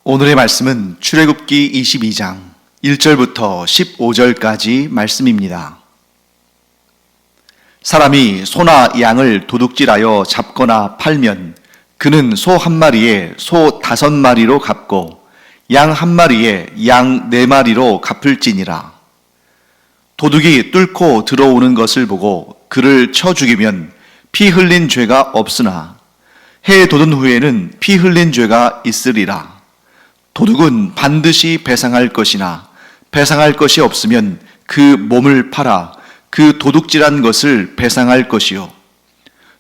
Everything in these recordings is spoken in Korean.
오늘의 말씀은 출애굽기 22장 1절부터 15절까지 말씀입니다. 사람이 소나 양을 도둑질하여 잡거나 팔면 그는 소 한 마리에 소 5마리로 갚고 양 한 마리에 양 4마리로 갚을지니라. 도둑이 뚫고 들어오는 것을 보고 그를 쳐 죽이면 피 흘린 죄가 없으나 해 돋은 후에는 피 흘린 죄가 있으리라. 도둑은 반드시 배상할 것이나 배상할 것이 없으면 그 몸을 팔아 그 도둑질한 것을 배상할 것이요.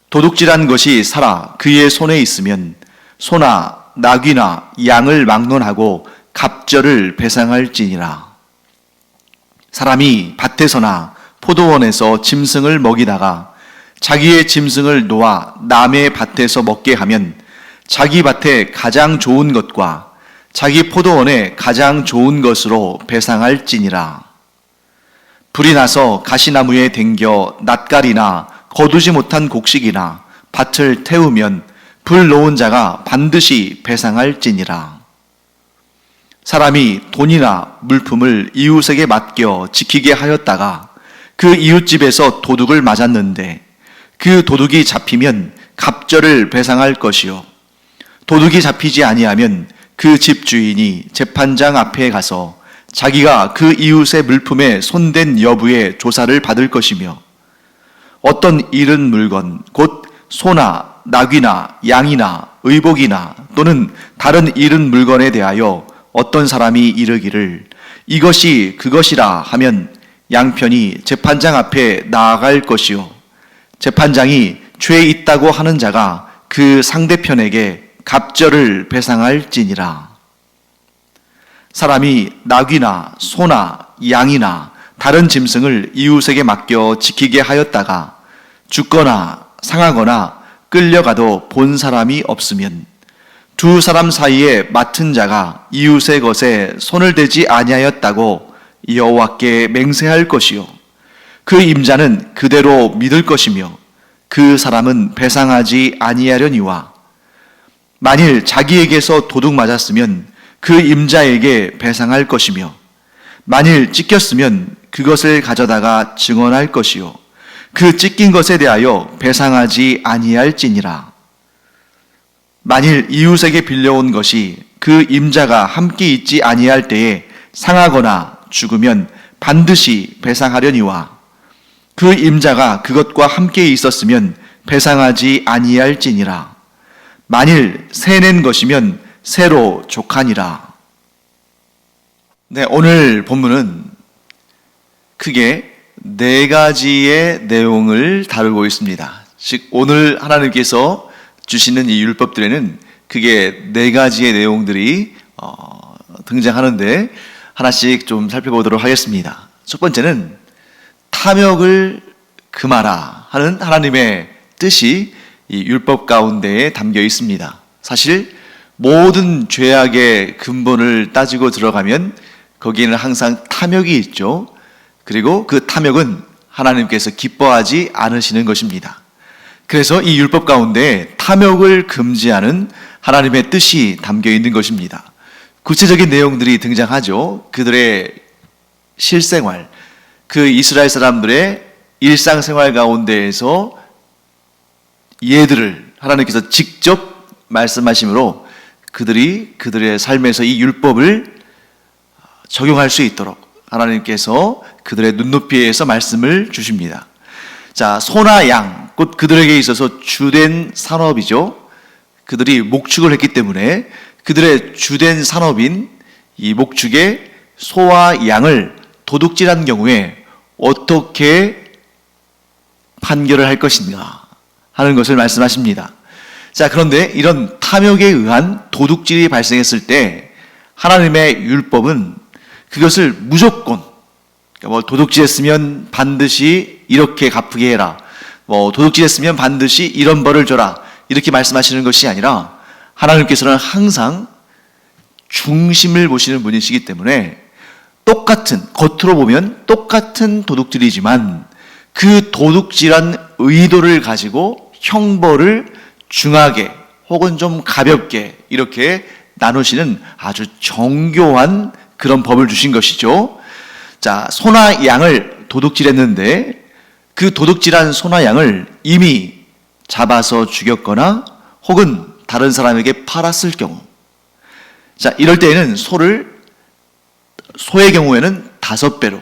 도둑질한 것이 살아 그의 손에 있으면 소나 나귀나 양을 막론하고 갑절을 배상할지니라. 사람이 밭에서나 포도원에서 짐승을 먹이다가 자기의 짐승을 놓아 남의 밭에서 먹게 하면 자기 밭에 가장 좋은 것과 자기 포도원에 가장 좋은 것으로 배상할지니라. 불이 나서 가시나무에 댕겨 낫갈이나 거두지 못한 곡식이나 밭을 태우면 불 놓은 자가 반드시 배상할지니라. 사람이 돈이나 물품을 이웃에게 맡겨 지키게 하였다가 그 이웃집에서 도둑을 맞았는데 그 도둑이 잡히면 갑절을 배상할 것이요. 도둑이 잡히지 아니하면 그 집 주인이 재판장 앞에 가서 자기가 그 이웃의 물품에 손댄 여부의 조사를 받을 것이며 어떤 잃은 물건 곧 소나 나귀나 양이나 의복이나 또는 다른 잃은 물건에 대하여 어떤 사람이 이르기를 이것이 그것이라 하면 양편이 재판장 앞에 나아갈 것이요. 재판장이 죄 있다고 하는 자가 그 상대편에게 갑절을 배상할지니라. 사람이 나귀나 소나 양이나 다른 짐승을 이웃에게 맡겨 지키게 하였다가 죽거나 상하거나 끌려가도 본 사람이 없으면 두 사람 사이에 맡은 자가 이웃의 것에 손을 대지 아니하였다고 여호와께 맹세할 것이요. 그 임자는 그대로 믿을 것이며 그 사람은 배상하지 아니하려니와 만일 자기에게서 도둑 맞았으면 그 임자에게 배상할 것이며 만일 찢겼으면 그것을 가져다가 증언할 것이요 그 찢긴 것에 대하여 배상하지 아니할지니라. 만일 이웃에게 빌려온 것이 그 임자가 함께 있지 아니할 때에 상하거나 죽으면 반드시 배상하려니와 그 임자가 그것과 함께 있었으면 배상하지 아니할지니라. 만일 새낸 것이면 새로 족하니라. 네, 오늘 본문은 크게 4가지의 내용을 다루고 있습니다. 즉 오늘 하나님께서 주시는 이 율법들에는 크게 4가지의 내용들이 등장하는데 하나씩 좀 살펴보도록 하겠습니다. 첫 번째는 탐욕을 금하라 하는 하나님의 뜻이 이 율법 가운데에 담겨 있습니다. 사실 모든 죄악의 근본을 따지고 들어가면 거기에는 항상 탐욕이 있죠. 그리고 그 탐욕은 하나님께서 기뻐하지 않으시는 것입니다. 그래서 이 율법 가운데 탐욕을 금지하는 하나님의 뜻이 담겨 있는 것입니다. 구체적인 내용들이 등장하죠. 그들의 실생활, 그 이스라엘 사람들의 일상생활 가운데에서 예들을 하나님께서 직접 말씀하심으로 그들의 삶에서 이 율법을 적용할 수 있도록 하나님께서 그들의 눈높이에서 말씀을 주십니다. 자, 소나 양, 곧 그들에게 있어서 주된 산업이죠. 그들이 목축을 했기 때문에 그들의 주된 산업인 이 목축의 소와 양을 도둑질한 경우에 어떻게 판결을 할 것인가 하는 것을 말씀하십니다. 자, 그런데 이런 탐욕에 의한 도둑질이 발생했을 때 하나님의 율법은 그것을 무조건 도둑질했으면 반드시 이렇게 갚게 해라. 도둑질했으면 반드시 이런 벌을 줘라. 이렇게 말씀하시는 것이 아니라 하나님께서는 항상 중심을 보시는 분이시기 때문에 똑같은, 겉으로 보면 똑같은 도둑질이지만 그 도둑질한 의도를 가지고 형벌을 중하게 혹은 좀 가볍게 이렇게 나누시는 아주 정교한 그런 법을 주신 것이죠. 자, 소나 양을 도둑질했는데 그 도둑질한 소나 양을 이미 잡아서 죽였거나 혹은 다른 사람에게 팔았을 경우, 자, 이럴 때에는 소의 경우에는 5배로,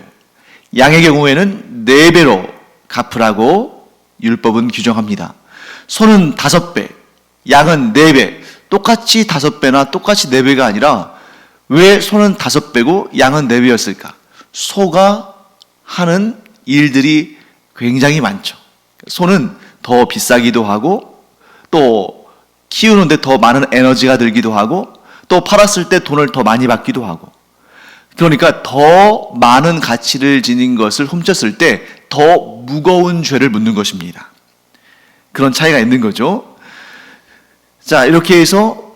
양의 경우에는 4배로 갚으라고 율법은 규정합니다. 소는 5배, 양은 4배, 똑같이 5배나 똑같이 4배가 아니라 왜 소는 5배고 양은 4배였을까? 소가 하는 일들이 굉장히 많죠. 소는 더 비싸기도 하고 또 키우는데 더 많은 에너지가 들기도 하고 또 팔았을 때 돈을 더 많이 받기도 하고, 그러니까 더 많은 가치를 지닌 것을 훔쳤을 때 더 무거운 죄를 묻는 것입니다. 그런 차이가 있는 거죠. 자, 이렇게 해서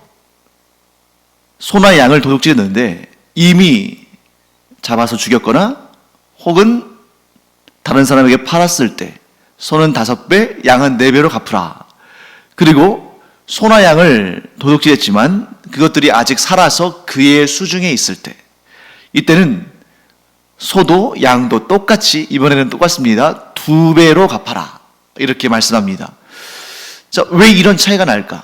소나 양을 도둑질했는데 이미 잡아서 죽였거나 혹은 다른 사람에게 팔았을 때 소는 5배, 양은 4배로 갚으라. 그리고 소나 양을 도둑질했지만 그것들이 아직 살아서 그의 수중에 있을 때, 이때는 소도 양도 똑같이, 이번에는 똑같습니다, 2배로 갚아라, 이렇게 말씀합니다. 자, 왜 이런 차이가 날까?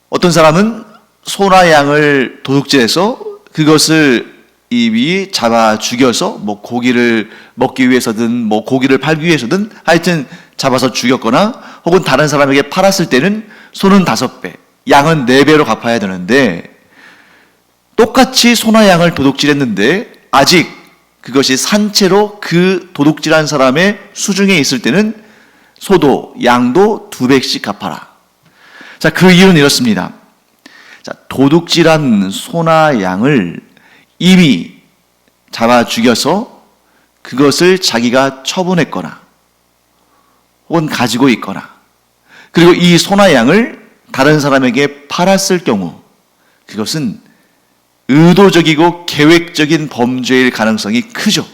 어떤 사람은 소나 양을 도둑질해서 그것을 이미 잡아 죽여서 뭐 고기를 먹기 위해서든 뭐 고기를 팔기 위해서든 하여튼 잡아서 죽였거나 혹은 다른 사람에게 팔았을 때는 소는 5배, 양은 4배로 갚아야 되는데, 똑같이 소나 양을 도둑질했는데 아직 그것이 산채로 그 도둑질한 사람의 수중에 있을 때는 소도 양도 2배씩 갚아라. 자, 그 이유는 이렇습니다. 자, 도둑질한 소나 양을 이미 잡아 죽여서 그것을 자기가 처분했거나 혹은 가지고 있거나, 그리고 이 소나 양을 다른 사람에게 팔았을 경우 그것은 의도적이고 계획적인 범죄일 가능성이 크죠.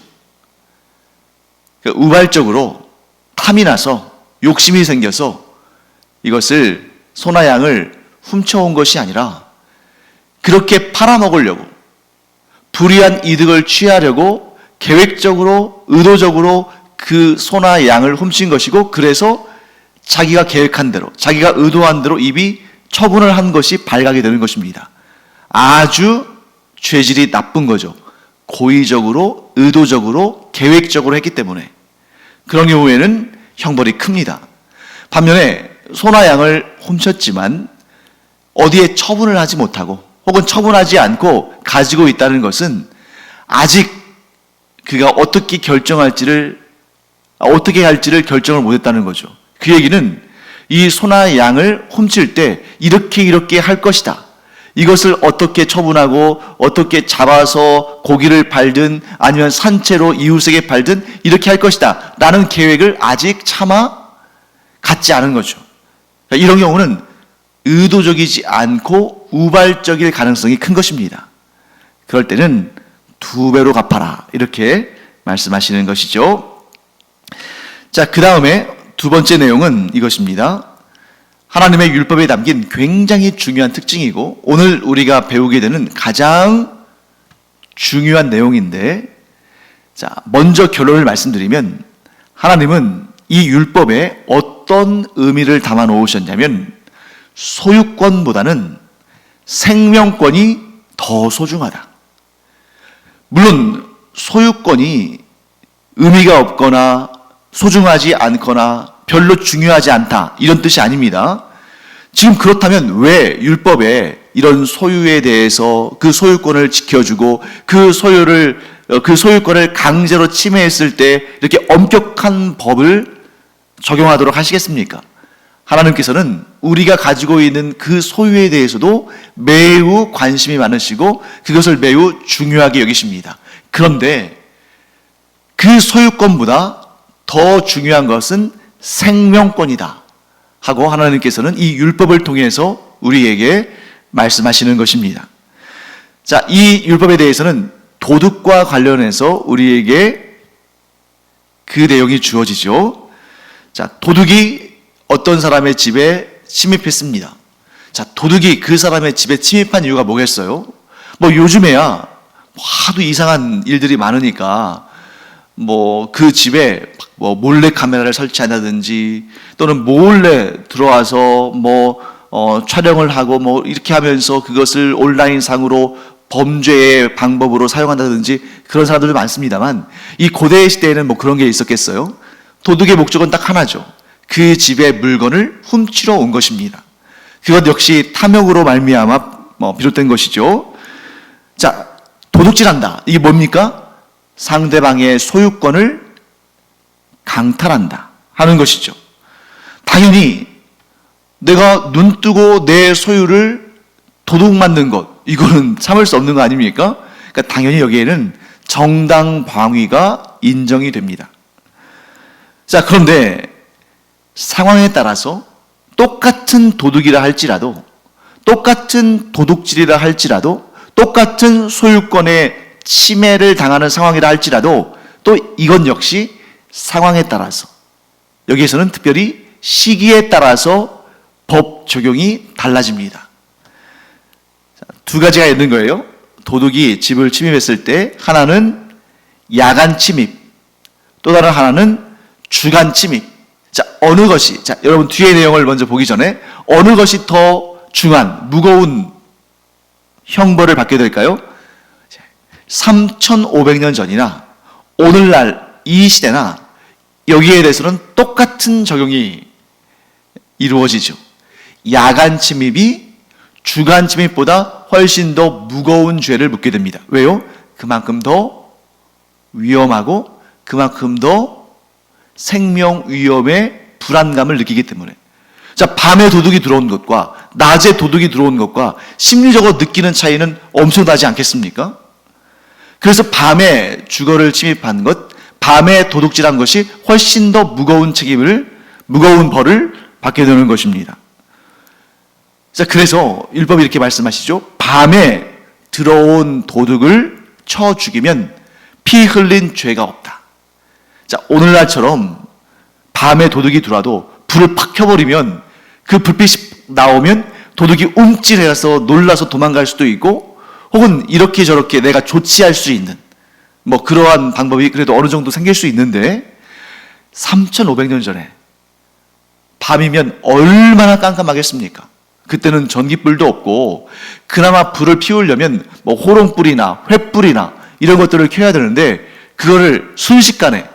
그러니까 우발적으로 탐이 나서 욕심이 생겨서 이것을 소나 양을 훔쳐온 것이 아니라 그렇게 팔아먹으려고, 불이한 이득을 취하려고 계획적으로 의도적으로 그 소나 양을 훔친 것이고, 그래서 자기가 계획한 대로, 자기가 의도한 대로 이미 처분을 한 것이 발각이 되는 것입니다. 아주 죄질이 나쁜 거죠. 고의적으로, 의도적으로, 계획적으로 했기 때문에. 그런 경우에는 형벌이 큽니다. 반면에 소나 양을 훔쳤지만 어디에 처분을 하지 못하고 혹은 처분하지 않고 가지고 있다는 것은 아직 그가 어떻게 할지를 결정을 못했다는 거죠. 그 얘기는 이 소나 양을 훔칠 때 이렇게 할 것이다, 이것을 어떻게 처분하고 어떻게 잡아서 고기를 팔든 아니면 산채로 이웃에게 팔든 이렇게 할 것이다 라는 계획을 아직 차마 갖지 않은 거죠. 이런 경우는 의도적이지 않고 우발적일 가능성이 큰 것입니다. 그럴 때는 2배로 갚아라, 이렇게 말씀하시는 것이죠. 자, 그 다음에 2번째 내용은 이것입니다. 하나님의 율법에 담긴 굉장히 중요한 특징이고 오늘 우리가 배우게 되는 가장 중요한 내용인데, 자, 먼저 결론을 말씀드리면 하나님은 이 율법에 어떤 의미를 담아 놓으셨냐면 소유권보다는 생명권이 더 소중하다. 물론 소유권이 의미가 없거나 소중하지 않거나 별로 중요하지 않다, 이런 뜻이 아닙니다. 지금 그렇다면 왜 율법에 이런 소유에 대해서 그 소유권을 지켜주고 그 소유권을 강제로 침해했을 때 이렇게 엄격한 법을 적용하도록 하시겠습니까? 하나님께서는 우리가 가지고 있는 그 소유에 대해서도 매우 관심이 많으시고 그것을 매우 중요하게 여기십니다. 그런데 그 소유권보다 더 중요한 것은 생명권이다 하고 하나님께서는 이 율법을 통해서 우리에게 말씀하시는 것입니다. 자, 이 율법에 대해서는 도둑과 관련해서 우리에게 그 내용이 주어지죠. 자, 도둑이 어떤 사람의 집에 침입했습니다. 자, 도둑이 그 사람의 집에 침입한 이유가 뭐겠어요? 뭐 요즘에야 하도 이상한 일들이 많으니까 뭐 그 집에 뭐 몰래 카메라를 설치한다든지 또는 몰래 들어와서 뭐 촬영을 하고 뭐 이렇게 하면서 그것을 온라인 상으로 범죄의 방법으로 사용한다든지 그런 사람들도 많습니다만, 이 고대 시대에는 뭐 그런 게 있었겠어요? 도둑의 목적은 딱 하나죠. 그 집의 물건을 훔치러 온 것입니다. 그것 역시 탐욕으로 말미암아 비롯된 것이죠. 자, 도둑질한다. 이게 뭡니까? 상대방의 소유권을 강탈한다 하는 것이죠. 당연히 내가 눈 뜨고 내 소유를 도둑 맞는 것, 이거는 참을 수 없는 거 아닙니까? 그러니까 당연히 여기에는 정당방위가 인정이 됩니다. 자, 그런데 상황에 따라서 똑같은 도둑이라 할지라도, 똑같은 도둑질이라 할지라도, 똑같은 소유권의 침해를 당하는 상황이라 할지라도 또 이건 역시 상황에 따라서, 여기에서는 특별히 시기에 따라서 법 적용이 달라집니다. 두 가지가 있는 거예요. 도둑이 집을 침입했을 때 하나는 야간 침입, 또 다른 하나는 주간 침입. 자, 어느 것이, 자, 여러분 뒤의 내용을 먼저 보기 전에 어느 것이 더 중한, 무거운 형벌을 받게 될까요? 3,500년 전이나 오늘날 이 시대나 여기에 대해서는 똑같은 적용이 이루어지죠. 야간 침입이 주간 침입보다 훨씬 더 무거운 죄를 묻게 됩니다. 왜요? 그만큼 더 위험하고 그만큼 더 생명 위험의 불안감을 느끼기 때문에. 자, 밤에 도둑이 들어온 것과 낮에 도둑이 들어온 것과 심리적으로 느끼는 차이는 엄청나지 않겠습니까? 그래서 밤에 주거를 침입한 것, 밤에 도둑질한 것이 훨씬 더 무거운 무거운 벌을 받게 되는 것입니다. 자, 그래서 율법이 이렇게 말씀하시죠. 밤에 들어온 도둑을 쳐 죽이면 피 흘린 죄가 없다. 자, 오늘날처럼 밤에 도둑이 들어와도 불을 팍 켜버리면 그 불빛이 나오면 도둑이 움찔해서 놀라서 도망갈 수도 있고, 혹은 이렇게 저렇게 내가 조치할 수 있는 뭐 그러한 방법이 그래도 어느 정도 생길 수 있는데, 3,500년 전에 밤이면 얼마나 깜깜하겠습니까? 그때는 전기불도 없고 그나마 불을 피우려면 뭐 호롱불이나 횃불이나 이런 것들을 켜야 되는데 그거를 순식간에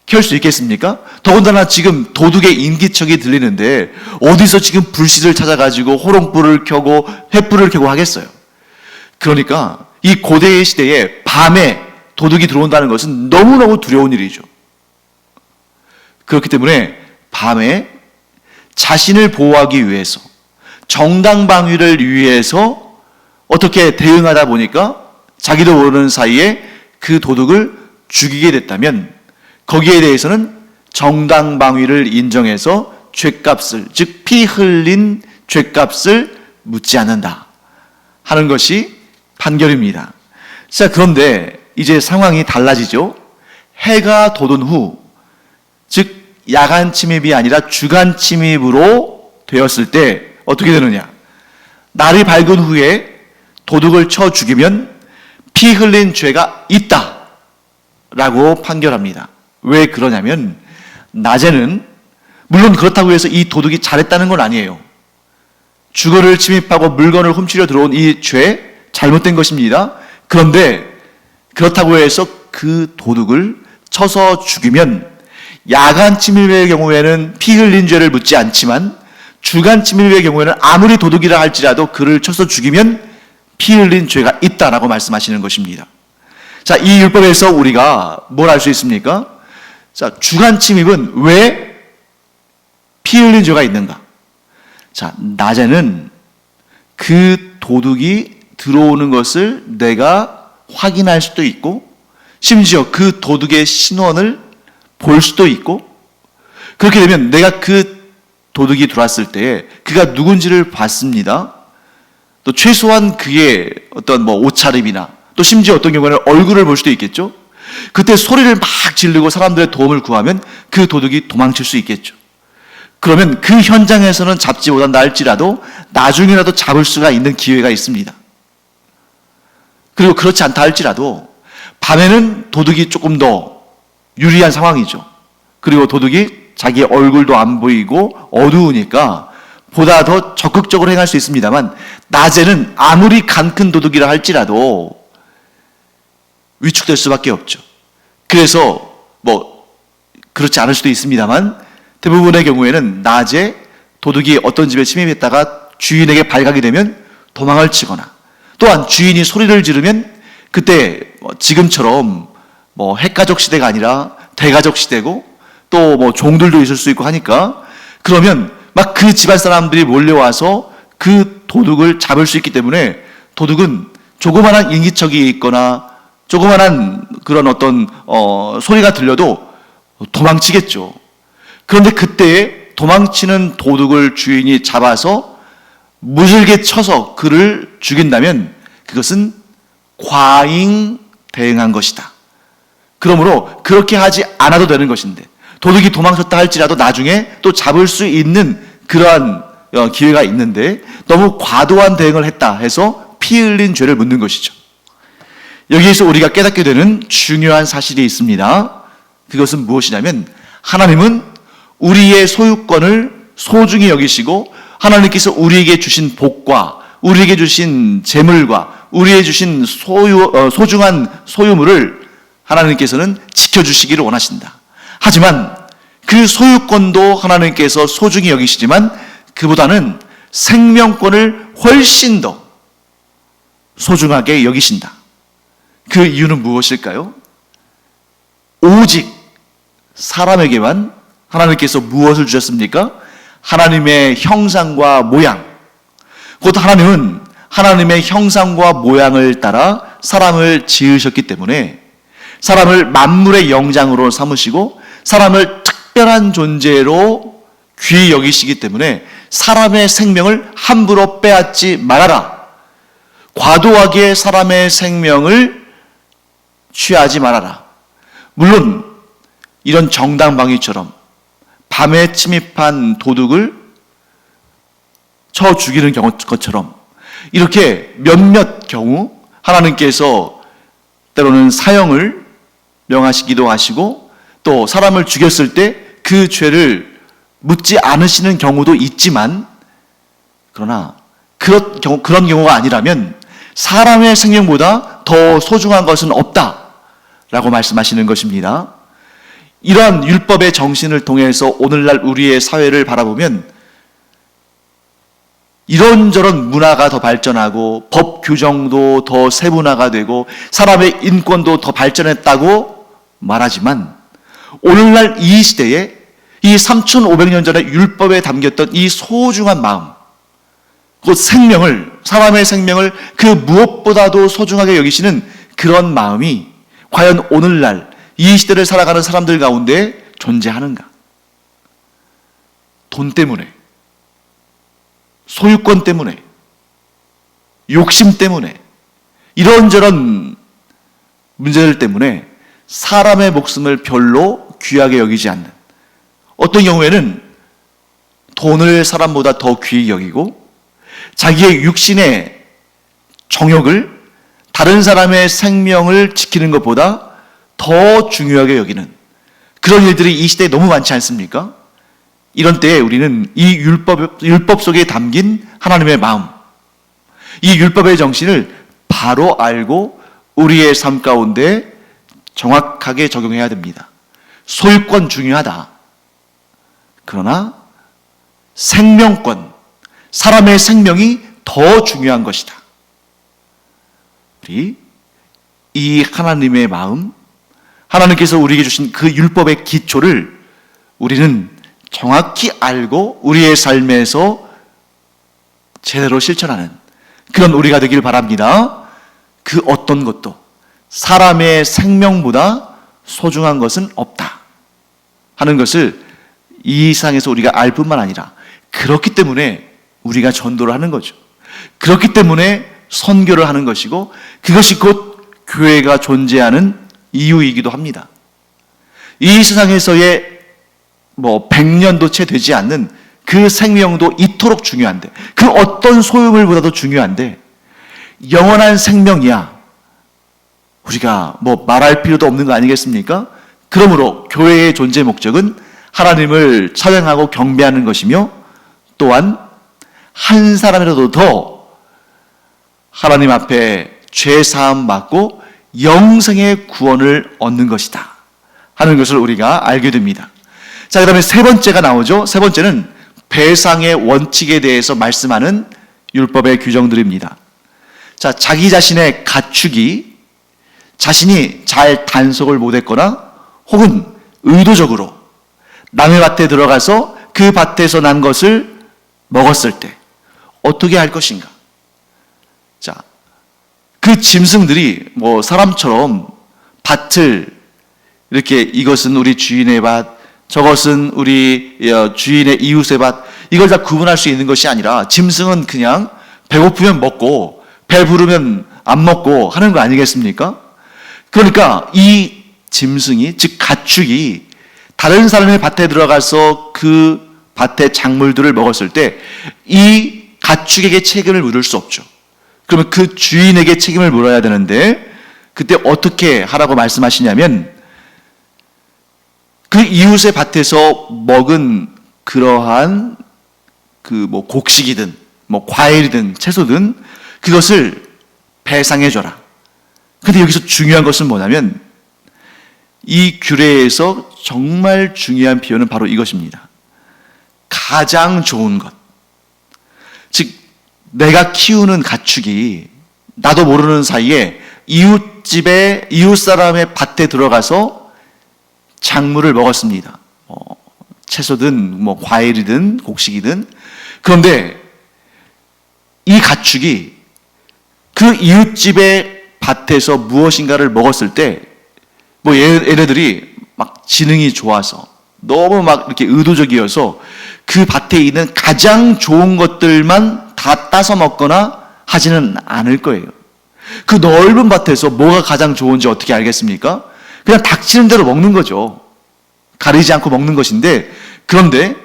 켤 수 있겠습니까? 더군다나 지금 도둑의 인기척이 들리는데 어디서 지금 불씨를 찾아가지고 호롱불을 켜고 횃불을 켜고 하겠어요? 그러니까 이 고대의 시대에 밤에 도둑이 들어온다는 것은 너무너무 두려운 일이죠. 그렇기 때문에 밤에 자신을 보호하기 위해서, 정당방위를 위해서 어떻게 대응하다 보니까 자기도 모르는 사이에 그 도둑을 죽이게 됐다면 거기에 대해서는 정당방위를 인정해서 죗값을, 즉 피 흘린 죗값을 묻지 않는다 하는 것이 판결입니다. 자, 그런데 이제 상황이 달라지죠. 해가 돋은 후, 즉 야간 침입이 아니라 주간 침입으로 되었을 때 어떻게 되느냐? 날이 밝은 후에 도둑을 쳐 죽이면 피 흘린 죄가 있다라고 판결합니다. 왜 그러냐면 낮에는, 물론 그렇다고 해서 이 도둑이 잘했다는 건 아니에요. 주거를 침입하고 물건을 훔치려 들어온 이 죄 잘못된 것입니다. 그런데 그렇다고 해서 그 도둑을 쳐서 죽이면 야간 침입의 경우에는 피 흘린 죄를 묻지 않지만 주간 침입의 경우에는 아무리 도둑이라 할지라도 그를 쳐서 죽이면 피 흘린 죄가 있다라고 말씀하시는 것입니다. 자, 이 율법에서 우리가 뭘 알 수 있습니까? 자, 주간 침입은 왜 피 흘린 죄가 있는가? 자, 낮에는 그 도둑이 들어오는 것을 내가 확인할 수도 있고, 심지어 그 도둑의 신원을 볼 수도 있고, 그렇게 되면 내가 그 도둑이 들어왔을 때 그가 누군지를 봤습니다. 또 최소한 그의 어떤 뭐 옷차림이나 또 심지어 어떤 경우에는 얼굴을 볼 수도 있겠죠. 그때 소리를 막 지르고 사람들의 도움을 구하면 그 도둑이 도망칠 수 있겠죠. 그러면 그 현장에서는 잡지 못한다 할지라도 나중에라도 잡을 수가 있는 기회가 있습니다. 그리고 그렇지 않다 할지라도 밤에는 도둑이 조금 더 유리한 상황이죠. 그리고 도둑이 자기 얼굴도 안 보이고 어두우니까 보다 더 적극적으로 행할 수 있습니다만, 낮에는 아무리 간 큰 도둑이라 할지라도 위축될 수밖에 없죠. 그래서 그렇지 않을 수도 있습니다만, 대부분의 경우에는 낮에 도둑이 어떤 집에 침입했다가 주인에게 발각이 되면 도망을 치거나, 또한 주인이 소리를 지르면 그때 지금처럼 핵가족 시대가 아니라 대가족 시대고, 또 종들도 있을 수 있고 하니까, 그러면 막 그 집안 사람들이 몰려와서 그 도둑을 잡을 수 있기 때문에, 도둑은 조그만한 인기척이 있거나 조그만한 그런 어떤 소리가 들려도 도망치겠죠. 그런데 그때에 도망치는 도둑을 주인이 잡아서 무슬게 쳐서 그를 죽인다면 그것은 과잉 대응한 것이다. 그러므로 그렇게 하지 않아도 되는 것인데, 도둑이 도망쳤다 할지라도 나중에 또 잡을 수 있는 그러한 기회가 있는데 너무 과도한 대응을 했다 해서 피 흘린 죄를 묻는 것이죠. 여기에서 우리가 깨닫게 되는 중요한 사실이 있습니다. 그것은 무엇이냐면, 하나님은 우리의 소유권을 소중히 여기시고, 하나님께서 우리에게 주신 복과 우리에게 주신 재물과 우리에게 주신 소중한 소유물을 하나님께서는 지켜주시기를 원하신다. 하지만 그 소유권도 하나님께서 소중히 여기시지만 그보다는 생명권을 훨씬 더 소중하게 여기신다. 그 이유는 무엇일까요? 오직 사람에게만 하나님께서 무엇을 주셨습니까? 하나님의 형상과 모양. 곧 하나님은 하나님의 형상과 모양을 따라 사람을 지으셨기 때문에 사람을 만물의 영장으로 삼으시고 사람을 특별한 존재로 귀히 여기시기 때문에 사람의 생명을 함부로 빼앗지 말아라. 과도하게 사람의 생명을 취하지 말아라. 물론 이런 정당방위처럼 밤에 침입한 도둑을 쳐 죽이는 것처럼 이렇게 몇몇 경우 하나님께서 때로는 사형을 명하시기도 하시고, 또 사람을 죽였을 때 그 죄를 묻지 않으시는 경우도 있지만, 그러나 그런 경우가 아니라면 사람의 생명보다 더 소중한 것은 없다라고 말씀하시는 것입니다. 이러한 율법의 정신을 통해서 오늘날 우리의 사회를 바라보면 이런저런 문화가 더 발전하고 법 규정도 더 세분화가 되고 사람의 인권도 더 발전했다고 말하지만, 오늘날 이 시대에 이 3,500년 전의 율법에 담겼던 이 소중한 마음, 곧 생명을, 사람의 생명을 그 무엇보다도 소중하게 여기시는 그런 마음이 과연 오늘날 이 시대를 살아가는 사람들 가운데 존재하는가? 돈 때문에, 소유권 때문에, 욕심 때문에, 이런저런 문제들 때문에 사람의 목숨을 별로 귀하게 여기지 않는, 어떤 경우에는 돈을 사람보다 더 귀히 여기고 자기의 육신의 정욕을 다른 사람의 생명을 지키는 것보다 더 중요하게 여기는 그런 일들이 이 시대에 너무 많지 않습니까? 이런 때에 우리는 이 율법 속에 담긴 하나님의 마음, 이 율법의 정신을 바로 알고 우리의 삶 가운데 정확하게 적용해야 됩니다. 소유권 중요하다. 그러나 생명권, 사람의 생명이 더 중요한 것이다. 우리 이 하나님의 마음, 하나님께서 우리에게 주신 그 율법의 기초를 우리는 정확히 알고 우리의 삶에서 제대로 실천하는 그런 우리가 되길 바랍니다. 그 어떤 것도 사람의 생명보다 소중한 것은 없다 하는 것을 이 세상에서 우리가 알 뿐만 아니라, 그렇기 때문에 우리가 전도를 하는 거죠. 그렇기 때문에 선교를 하는 것이고, 그것이 곧 교회가 존재하는 이유이기도 합니다. 이 세상에서의 뭐 100년도 채 되지 않는 그 생명도 이토록 중요한데, 그 어떤 소유물보다도 중요한데 영원한 생명이야 우리가 뭐 말할 필요도 없는 거 아니겠습니까? 그러므로 교회의 존재 목적은 하나님을 찬양하고 경배하는 것이며, 또한 한 사람이라도 더 하나님 앞에 죄 사함 받고 영생의 구원을 얻는 것이다 하는 것을 우리가 알게 됩니다. 자, 그다음에 세 번째가 나오죠. 세 번째는 배상의 원칙에 대해서 말씀하는 율법의 규정들입니다. 자, 자기 자신의 가축이 자신이 잘 단속을 못했거나 혹은 의도적으로 남의 밭에 들어가서 그 밭에서 난 것을 먹었을 때 어떻게 할 것인가? 자, 그 짐승들이 뭐 사람처럼 밭을 이렇게, 이것은 우리 주인의 밭, 저것은 우리 주인의 이웃의 밭, 이걸 다 구분할 수 있는 것이 아니라 짐승은 그냥 배고프면 먹고 배부르면 안 먹고 하는 거 아니겠습니까? 그러니까 이 짐승이, 즉 가축이 다른 사람의 밭에 들어가서 그 밭의 작물들을 먹었을 때 이 가축에게 책임을 물을 수 없죠. 그러면 그 주인에게 책임을 물어야 되는데, 그때 어떻게 하라고 말씀하시냐면, 그 이웃의 밭에서 먹은 그러한 그 뭐 곡식이든 뭐 과일이든 채소든 그것을 배상해 줘라. 근데 여기서 중요한 것은 뭐냐면, 이 규례에서 정말 중요한 비유는 바로 이것입니다. 가장 좋은 것. 즉, 내가 키우는 가축이 나도 모르는 사이에 이웃집에, 이웃 사람의 밭에 들어가서 작물을 먹었습니다. 채소든 뭐 과일이든 곡식이든. 그런데 이 가축이 그 이웃집의 밭에서 무엇인가를 먹었을 때, 뭐 얘네들이 막 지능이 좋아서 너무 막 이렇게 의도적이어서 그 밭에 있는 가장 좋은 것들만 다 따서 먹거나 하지는 않을 거예요. 그 넓은 밭에서 뭐가 가장 좋은지 어떻게 알겠습니까? 그냥 닥치는 대로 먹는 거죠. 가리지 않고 먹는 것인데, 그런데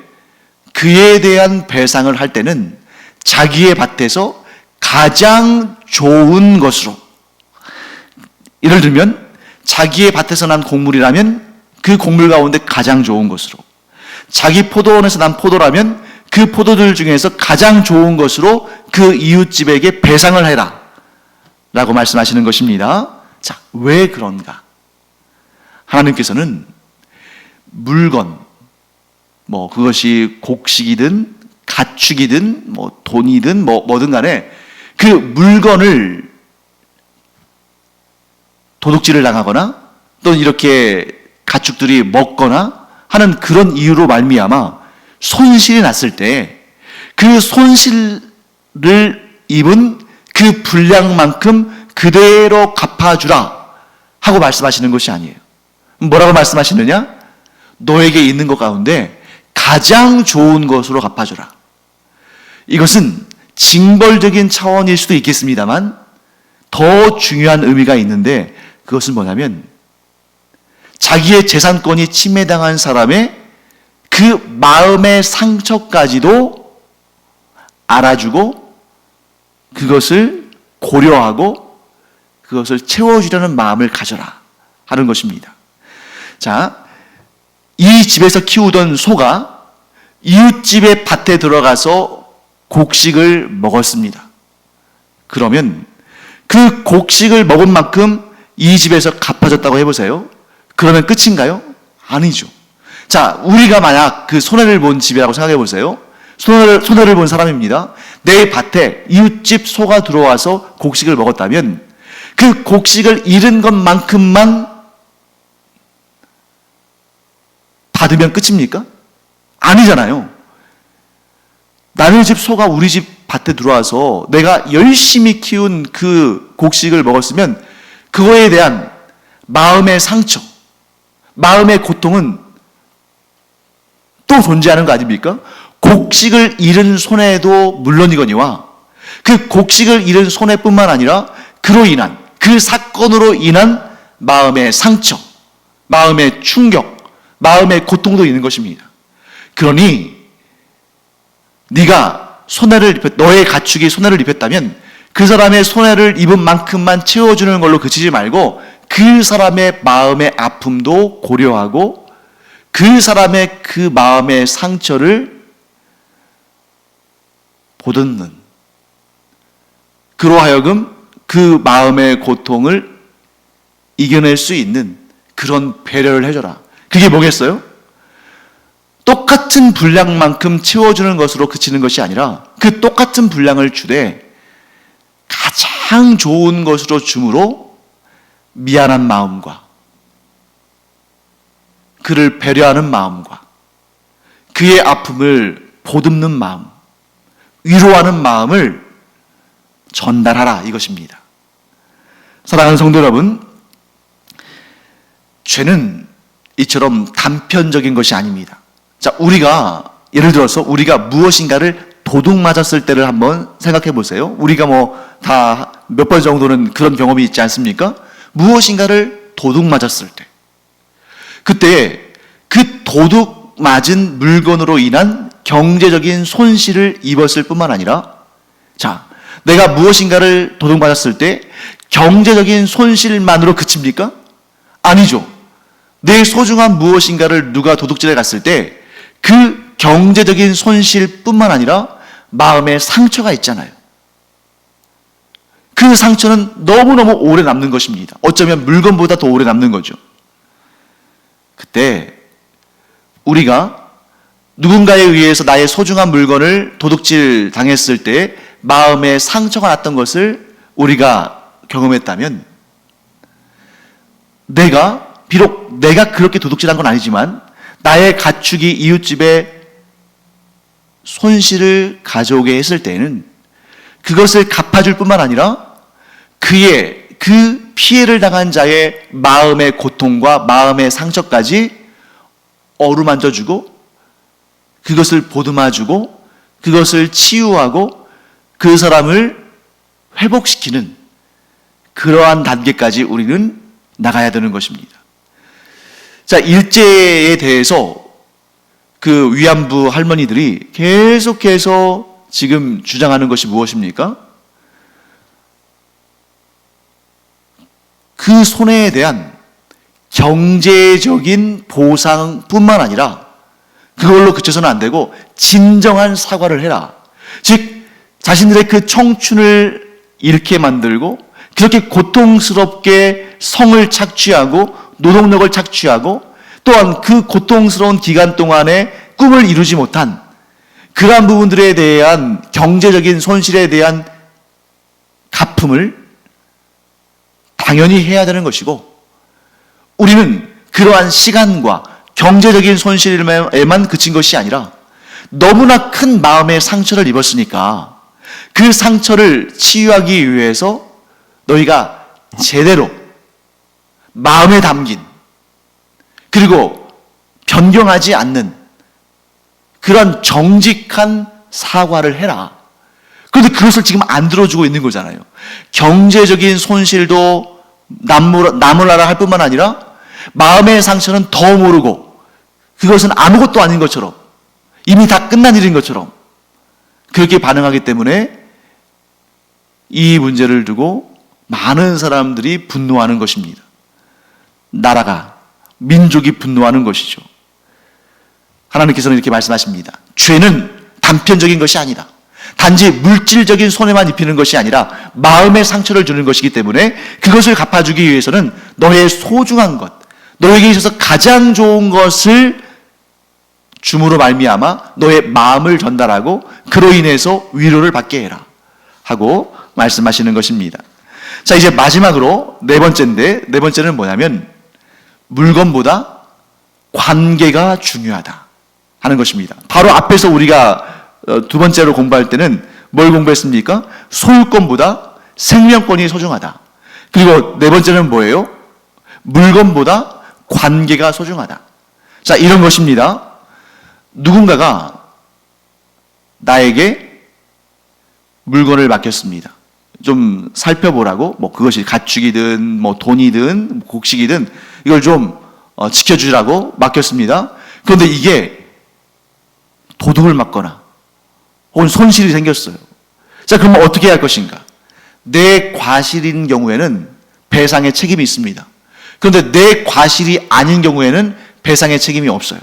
그에 대한 배상을 할 때는 자기의 밭에서 가장 좋은 것으로, 예를 들면 자기의 밭에서 난 곡물이라면 그 곡물 가운데 가장 좋은 것으로, 자기 포도원에서 난 포도라면 그 포도들 중에서 가장 좋은 것으로 그 이웃집에게 배상을 해라 라고 말씀하시는 것입니다. 자, 왜 그런가? 하나님께서는 물건, 뭐 그것이 곡식이든 가축이든 뭐 돈이든 뭐든 간에 그 물건을 도둑질을 당하거나 또는 이렇게 가축들이 먹거나 하는 그런 이유로 말미암아 손실이 났을 때 그 손실을 입은 그 분량만큼 그대로 갚아주라 하고 말씀하시는 것이 아니에요. 뭐라고 말씀하시느냐? 너에게 있는 것 가운데 가장 좋은 것으로 갚아주라. 이것은 징벌적인 차원일 수도 있겠습니다만 더 중요한 의미가 있는데, 그것은 뭐냐면 자기의 재산권이 침해당한 사람의 그 마음의 상처까지도 알아주고 그것을 고려하고 그것을 채워주려는 마음을 가져라 하는 것입니다. 자, 이 집에서 키우던 소가 이웃집의 밭에 들어가서 곡식을 먹었습니다. 그러면 그 곡식을 먹은 만큼 이 집에서 갚아졌다고 해보세요. 그러면 끝인가요? 아니죠. 자, 우리가 만약 그 손해를 본 집이라고 생각해 보세요. 손해를 본 사람입니다. 내 밭에 이웃집 소가 들어와서 곡식을 먹었다면 그 곡식을 잃은 것만큼만 받으면 끝입니까? 아니잖아요. 남의 집 소가 우리 집 밭에 들어와서 내가 열심히 키운 그 곡식을 먹었으면 그거에 대한 마음의 상처, 마음의 고통은 또 존재하는 거 아닙니까? 곡식을 잃은 손해도 물론이거니와 그 곡식을 잃은 손해뿐만 아니라 그로 인한, 그 사건으로 인한 마음의 상처, 마음의 충격, 마음의 고통도 있는 것입니다. 그러니 네가 너의 가축이 손해를 입혔다면 그 사람의 손해를 입은 만큼만 채워주는 걸로 그치지 말고 그 사람의 마음의 아픔도 고려하고 그 사람의 그 마음의 상처를 보듬는, 그로 하여금 그 마음의 고통을 이겨낼 수 있는 그런 배려를 해줘라. 그게 뭐겠어요? 똑같은 분량만큼 채워주는 것으로 그치는 것이 아니라 그 똑같은 분량을 주되 가장 좋은 것으로 줌으로 미안한 마음과 그를 배려하는 마음과 그의 아픔을 보듬는 마음, 위로하는 마음을 전달하라, 이것입니다. 사랑하는 성도 여러분, 죄는 이처럼 단편적인 것이 아닙니다. 자, 예를 들어서 우리가 무엇인가를 도둑 맞았을 때를 한번 생각해 보세요. 우리가 다 몇 번 정도는 그런 경험이 있지 않습니까? 무엇인가를 도둑 맞았을 때, 그때 그 도둑 맞은 물건으로 인한 경제적인 손실을 입었을 뿐만 아니라, 자, 내가 무엇인가를 도둑 맞았을 때 경제적인 손실만으로 그칩니까? 아니죠. 내 소중한 무엇인가를 누가 도둑질해 갔을 때 그 경제적인 손실뿐만 아니라 마음에 상처가 있잖아요. 그 상처는 너무너무 오래 남는 것입니다. 어쩌면 물건보다 더 오래 남는 거죠. 그때 우리가 누군가에 의해서 나의 소중한 물건을 도둑질 당했을 때 마음에 상처가 났던 것을 우리가 경험했다면, 비록 내가 그렇게 도둑질한 건 아니지만 나의 가축이 이웃집에 손실을 가져오게 했을 때에는 그것을 갚아줄 뿐만 아니라 그 피해를 당한 자의 마음의 고통과 마음의 상처까지 어루만져주고 그것을 보듬어주고 그것을 치유하고 그 사람을 회복시키는 그러한 단계까지 우리는 나가야 되는 것입니다. 자, 일제에 대해서 그 위안부 할머니들이 계속해서 지금 주장하는 것이 무엇입니까? 그 손해에 대한 경제적인 보상뿐만 아니라 그걸로 그쳐서는 안 되고 진정한 사과를 해라. 즉, 자신들의 그 청춘을 잃게 만들고 그렇게 고통스럽게 성을 착취하고 노동력을 착취하고 또한 그 고통스러운 기간 동안에 꿈을 이루지 못한 그러한 부분들에 대한 경제적인 손실에 대한 갚음을 당연히 해야 되는 것이고, 우리는 그러한 시간과 경제적인 손실에만 그친 것이 아니라 너무나 큰 마음의 상처를 입었으니까 그 상처를 치유하기 위해서 너희가 제대로 마음에 담긴, 그리고 변경하지 않는 그런 정직한 사과를 해라. 그런데 그것을 지금 안 들어주고 있는 거잖아요. 경제적인 손실도 나무라라 할 뿐만 아니라 마음의 상처는 더 모르고 그것은 아무것도 아닌 것처럼, 이미 다 끝난 일인 것처럼 그렇게 반응하기 때문에 이 문제를 두고 많은 사람들이 분노하는 것입니다. 나라가, 민족이 분노하는 것이죠. 하나님께서는 이렇게 말씀하십니다. 죄는 단편적인 것이 아니다. 단지 물질적인 손해만 입히는 것이 아니라 마음의 상처를 주는 것이기 때문에 그것을 갚아주기 위해서는 너의 소중한 것, 너에게 있어서 가장 좋은 것을 줌으로 말미암아 너의 마음을 전달하고 그로 인해서 위로를 받게 해라 하고 말씀하시는 것입니다. 자, 이제 마지막으로 네 번째는 뭐냐면 물건보다 관계가 중요하다 하는 것입니다. 바로 앞에서 우리가 두 번째로 공부할 때는 뭘 공부했습니까? 소유권보다 생명권이 소중하다. 그리고 네 번째는 뭐예요? 물건보다 관계가 소중하다. 자, 이런 것입니다. 누군가가 나에게 물건을 맡겼습니다. 좀 살펴보라고, 그것이 가축이든 돈이든 곡식이든 이걸 좀 지켜주라고 맡겼습니다. 그런데 이게 도둑을 맞거나 혹은 손실이 생겼어요. 자, 그러면 어떻게 할 것인가? 내 과실인 경우에는 배상의 책임이 있습니다. 그런데 내 과실이 아닌 경우에는 배상의 책임이 없어요.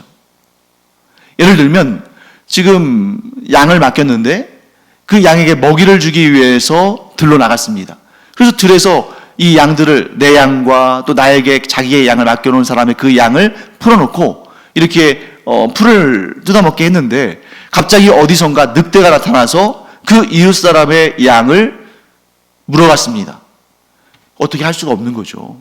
예를 들면 지금 양을 맡겼는데 그 양에게 먹이를 주기 위해서 들로 나갔습니다. 그래서 들에서 이 양들을, 내 양과 또 나에게 자기의 양을 맡겨놓은 사람의 그 양을 풀어놓고 이렇게 풀을 뜯어먹게 했는데 갑자기 어디선가 늑대가 나타나서 그 이웃 사람의 양을 물어갔습니다. 어떻게 할 수가 없는 거죠.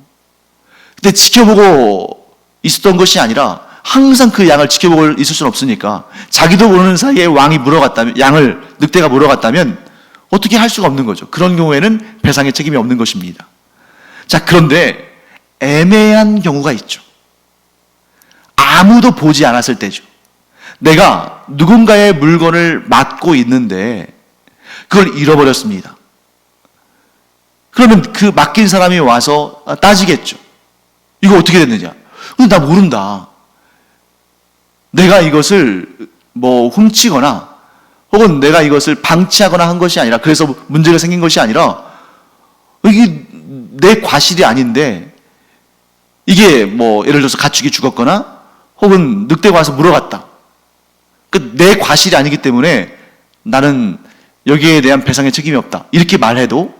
근데 지켜보고 있었던 것이 아니라 항상 그 양을 지켜보고 있을 수는 없으니까 자기도 모르는 사이에 왕이 물어갔다면, 양을 늑대가 물어갔다면 어떻게 할 수가 없는 거죠. 그런 경우에는 배상의 책임이 없는 것입니다. 자, 그런데 애매한 경우가 있죠. 아무도 보지 않았을 때죠. 내가 누군가의 물건을 맡고 있는데 그걸 잃어버렸습니다. 그러면 그 맡긴 사람이 와서 따지겠죠. 이거 어떻게 됐느냐? 나 모른다. 내가 이것을 훔치거나 혹은 내가 이것을 방치하거나 한 것이 아니라, 그래서 문제가 생긴 것이 아니라 이게 내 과실이 아닌데 이게 예를 들어서 가축이 죽었거나 혹은 늑대가 와서 물어갔다. 내 과실이 아니기 때문에 나는 여기에 대한 배상의 책임이 없다. 이렇게 말해도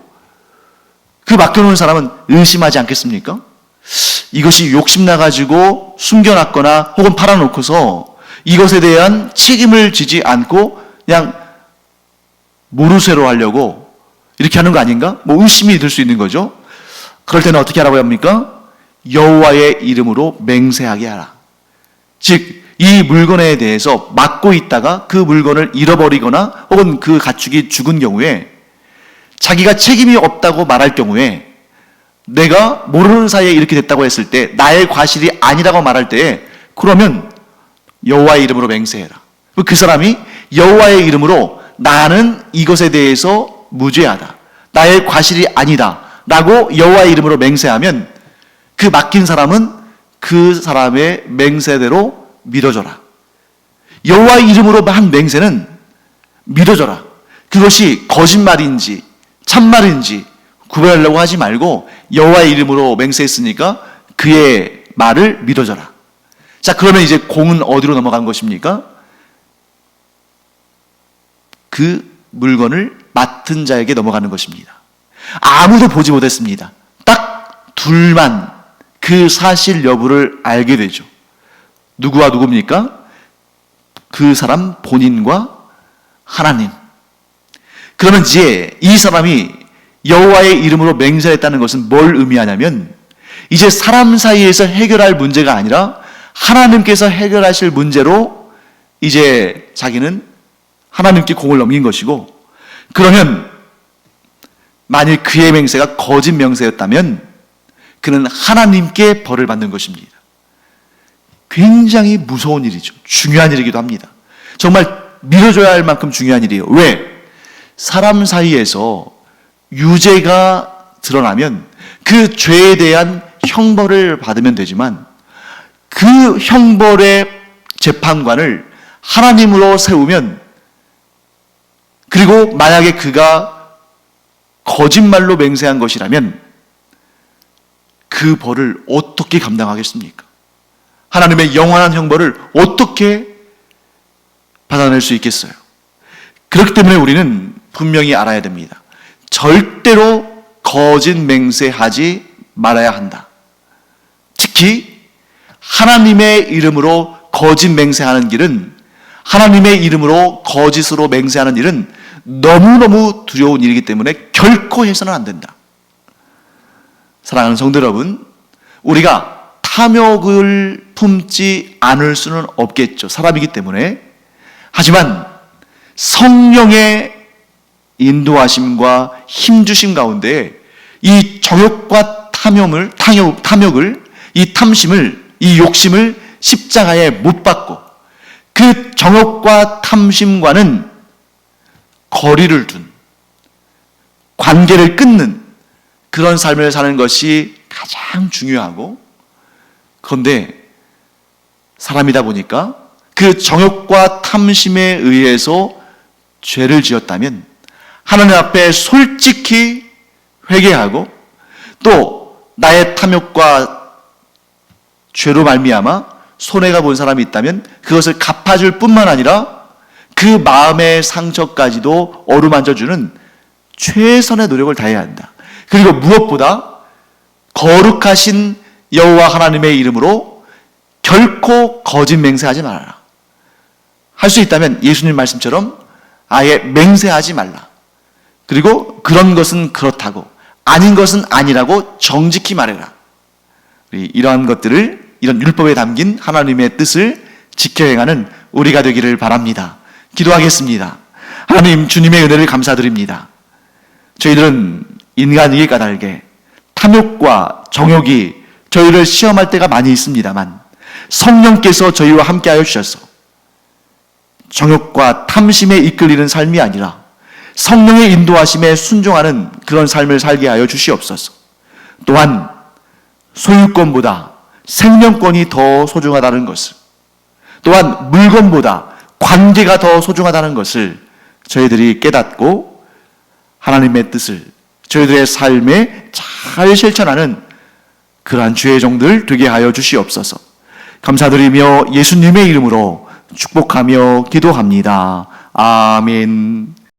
그 맡겨놓은 사람은 의심하지 않겠습니까? 이것이 욕심나가지고 숨겨놨거나 혹은 팔아놓고서 이것에 대한 책임을 지지 않고 그냥 모르쇠로 하려고 이렇게 하는 거 아닌가? 의심이 들 수 있는 거죠. 그럴 때는 어떻게 하라고 합니까? 여호와의 이름으로 맹세하게 하라. 즉, 이 물건에 대해서 맡고 있다가 그 물건을 잃어버리거나 혹은 그 가축이 죽은 경우에 자기가 책임이 없다고 말할 경우에, 내가 모르는 사이에 이렇게 됐다고 했을 때, 나의 과실이 아니라고 말할 때, 그러면 여호와의 이름으로 맹세해라. 그 사람이 여호와의 이름으로 나는 이것에 대해서 무죄하다, 나의 과실이 아니다 라고 여호와의 이름으로 맹세하면 그 맡긴 사람은 그 사람의 맹세대로 믿어줘라. 여호와의 이름으로 한 맹세는 믿어줘라. 그것이 거짓말인지 참말인지 구별하려고 하지 말고 여호와의 이름으로 맹세했으니까 그의 말을 믿어줘라. 자, 그러면 이제 공은 어디로 넘어간 것입니까? 그 물건을 맡은 자에게 넘어가는 것입니다. 아무도 보지 못했습니다. 딱 둘만 그 사실 여부를 알게 되죠. 누구와 누굽니까? 그 사람 본인과 하나님. 그러면 이제 이 사람이 여호와의 이름으로 맹세했다는 것은 뭘 의미하냐면, 이제 사람 사이에서 해결할 문제가 아니라 하나님께서 해결하실 문제로 이제 자기는 하나님께 공을 넘긴 것이고, 그러면 만일 그의 맹세가 거짓 맹세였다면 그는 하나님께 벌을 받는 것입니다. 굉장히 무서운 일이죠. 중요한 일이기도 합니다. 정말 믿어줘야 할 만큼 중요한 일이에요. 왜? 사람 사이에서 유죄가 드러나면 그 죄에 대한 형벌을 받으면 되지만, 그 형벌의 재판관을 하나님으로 세우면, 그리고 만약에 그가 거짓말로 맹세한 것이라면 그 벌을 어떻게 감당하겠습니까? 하나님의 영원한 형벌을 어떻게 받아낼 수 있겠어요? 그렇기 때문에 우리는 분명히 알아야 됩니다. 절대로 거짓 맹세하지 말아야 한다. 특히 하나님의 이름으로 거짓 맹세하는 길은, 하나님의 이름으로 거짓으로 맹세하는 일은 너무너무 두려운 일이기 때문에 결코 해서는 안 된다. 사랑하는 성도 여러분, 우리가 탐욕을 품지 않을 수는 없겠죠. 사람이기 때문에. 하지만 성령의 인도하심과 힘주심 가운데 이 정욕과 탐욕을, 이 탐심을, 이 욕심을 십자가에 못 박고 그 정욕과 탐심과는 거리를 둔, 관계를 끊는 그런 삶을 사는 것이 가장 중요하고, 그런데 사람이다 보니까 그 정욕과 탐심에 의해서 죄를 지었다면 하나님 앞에 솔직히 회개하고 또 나의 탐욕과 죄로 말미암아 손해가 본 사람이 있다면 그것을 갚아줄 뿐만 아니라 그 마음의 상처까지도 어루만져주는 최선의 노력을 다해야 한다. 그리고 무엇보다 거룩하신 여호와 하나님의 이름으로 결코 거짓 맹세하지 말아라. 할 수 있다면 예수님 말씀처럼 아예 맹세하지 말라. 그리고 그런 것은 그렇다고 아닌 것은 아니라고 정직히 말해라. 이러한 것들을, 이런 율법에 담긴 하나님의 뜻을 지켜 행하는 우리가 되기를 바랍니다. 기도하겠습니다. 하나님, 주님의 은혜를 감사드립니다. 저희들은 인간이기 까닭에 탐욕과 정욕이 저희를 시험할 때가 많이 있습니다만 성령께서 저희와 함께하여 주셔서 정욕과 탐심에 이끌리는 삶이 아니라 성령의 인도하심에 순종하는 그런 삶을 살게 하여 주시옵소서. 또한 소유권보다 생명권이 더 소중하다는 것을, 또한 물건보다 관계가 더 소중하다는 것을 저희들이 깨닫고 하나님의 뜻을 저희들의 삶에 잘 실천하는 그러한 주의 종들 되게 하여 주시옵소서. 감사드리며 예수님의 이름으로 축복하며 기도합니다. 아멘.